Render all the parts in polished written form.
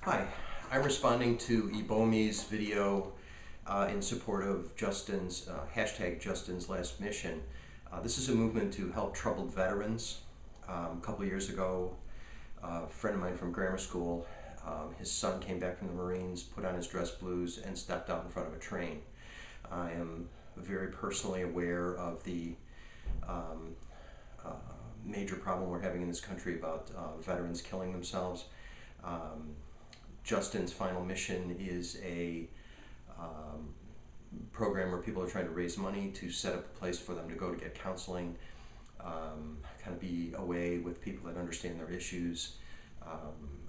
Hi, I'm responding to Ebomy's video in support of Justin's hashtag Justin's Last Mission. This is a movement to help troubled veterans. A couple of years ago, a friend of mine from grammar school, his son came back from the Marines, put on his dress blues, and stepped out in front of a train. I am very personally aware of the um, uh, major problem we're having in this country about veterans killing themselves. Um, Justin's Final Mission is a um, program where people are trying to raise money to set up a place for them to go to get counseling, kind of be away with people that understand their issues.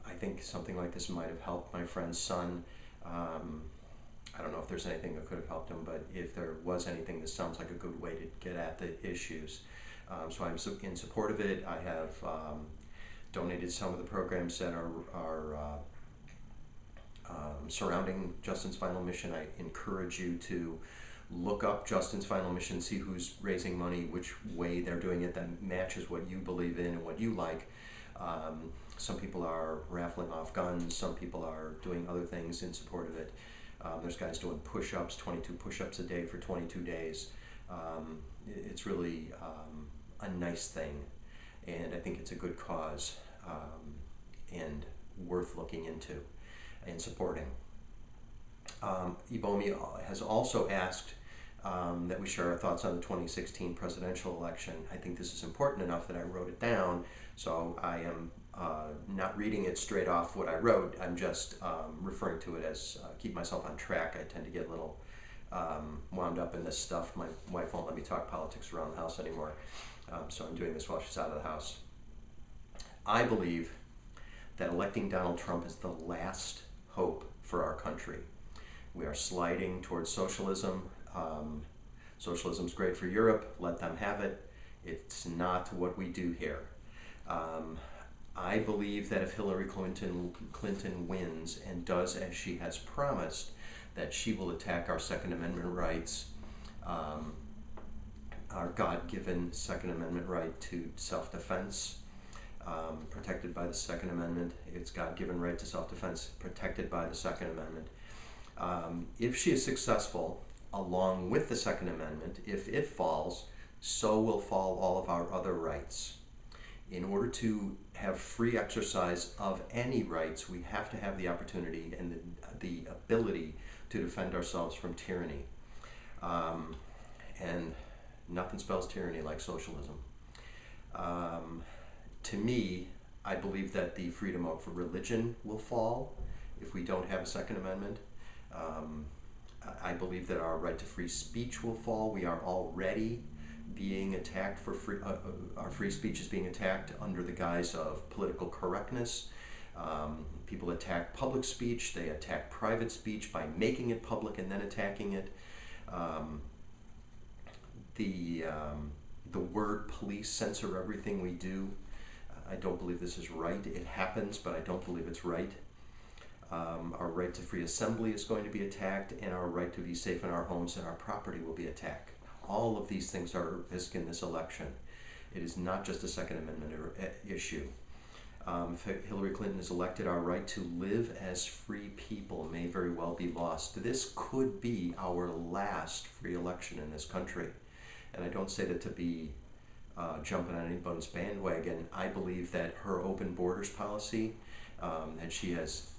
I think something like this might have helped my friend's son. I don't know if there's anything that could have helped him, but if there was anything, this sounds like a good way to get at the issues. So I'm in support of it. I have donated some of the programs that are surrounding Justin's Final Mission. I encourage you to look up Justin's Final Mission, see who's raising money, which way they're doing it that matches what you believe in and what you like. Some people are raffling off guns, some people are doing other things in support of it. There's guys doing push-ups, 22 push-ups a day for 22 days. It's really a nice thing, and I think it's a good cause and worth looking into and supporting. Ebomy has also asked that we share our thoughts on the 2016 presidential election. I think this is important enough that I wrote it down, so I am not reading it straight off what I wrote. I'm just referring to it as keep myself on track. I tend to get a little wound up in this stuff. My wife won't let me talk politics around the house anymore, so I'm doing this while she's out of the house. I believe that electing Donald Trump is the last hope for our country. We are sliding towards socialism. Socialism's great for Europe, let them have it. It's not what we do here. I believe that if Hillary Clinton wins and does as she has promised, that she will attack our Second Amendment rights, our God-given Second Amendment right to self-defense, protected by the Second Amendment. It's God-given right to self-defense, protected by the Second Amendment. If she is successful, along with the Second Amendment, if it falls, so will fall all of our other rights. In order to have free exercise of any rights, we have to have the opportunity and the ability to defend ourselves from tyranny. And nothing spells tyranny like socialism. To me, I believe that the freedom of religion will fall if we don't have a Second Amendment. I believe that our right to free speech will fall. We are already being attacked for our free speech is being attacked under the guise of political correctness. People attack public speech. They attack private speech by making it public and then attacking it. The word police censor everything we do. I don't believe this is right. It happens, but I don't believe it's right. Our right to free assembly is going to be attacked, and our right to be safe in our homes and our property will be attacked. All of these things are at risk in this election. It is not just a Second Amendment issue. If Hillary Clinton is elected, our right to live as free people may very well be lost. This could be our last free election in this country. And I don't say that to be jumping on anybody's bandwagon. I believe that her open borders policy that she has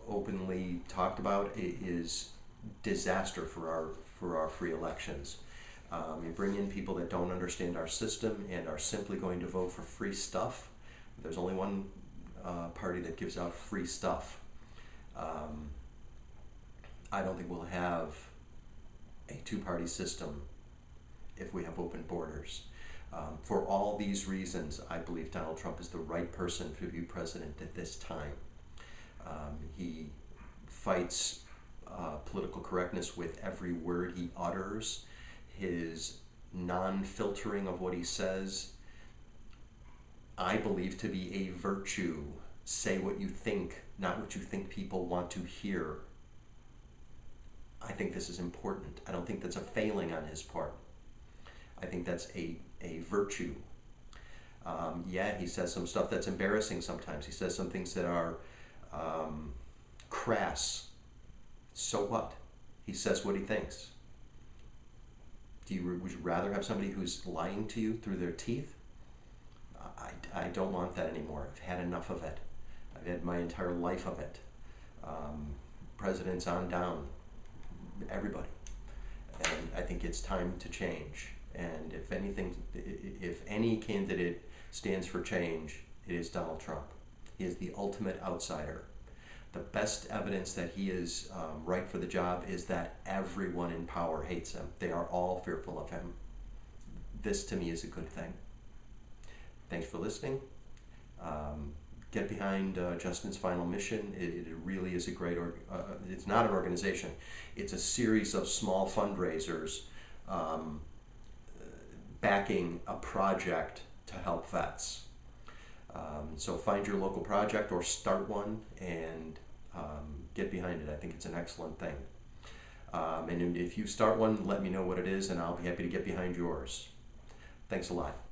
openly talked about is disaster for our free elections. You bring in people that don't understand our system and are simply going to vote for free stuff. There's only one party that gives out free stuff. I don't think we'll have a two-party system if we have open borders. For all these reasons, I believe Donald Trump is the right person to be president at this time. He fights political correctness with every word he utters, his non-filtering of what he says, I believe to be a virtue. Say what you think, not what you think people want to hear. I think this is important. I don't think that's a failing on his part. I think that's a virtue. Yeah, he says some stuff that's embarrassing sometimes. He says some things that are crass. So what? He says what he thinks. Would you rather have somebody who's lying to you through their teeth? I don't want that anymore. I've had enough of it. I've had my entire life of it. Presidents on down, everybody. And I think it's time to change. And if anything, if any candidate stands for change, it is Donald Trump. He is the ultimate outsider. The best evidence that he is right for the job is that everyone in power hates him. They are all fearful of him. This, to me, is a good thing. Thanks for listening. Get behind Justin's Final Mission. It really is a great, it's not an organization. It's a series of small fundraisers backing a project to help vets. So find your local project or start one and get behind it. I think it's an excellent thing. And if you start one, let me know what it is and I'll be happy to get behind yours. Thanks a lot.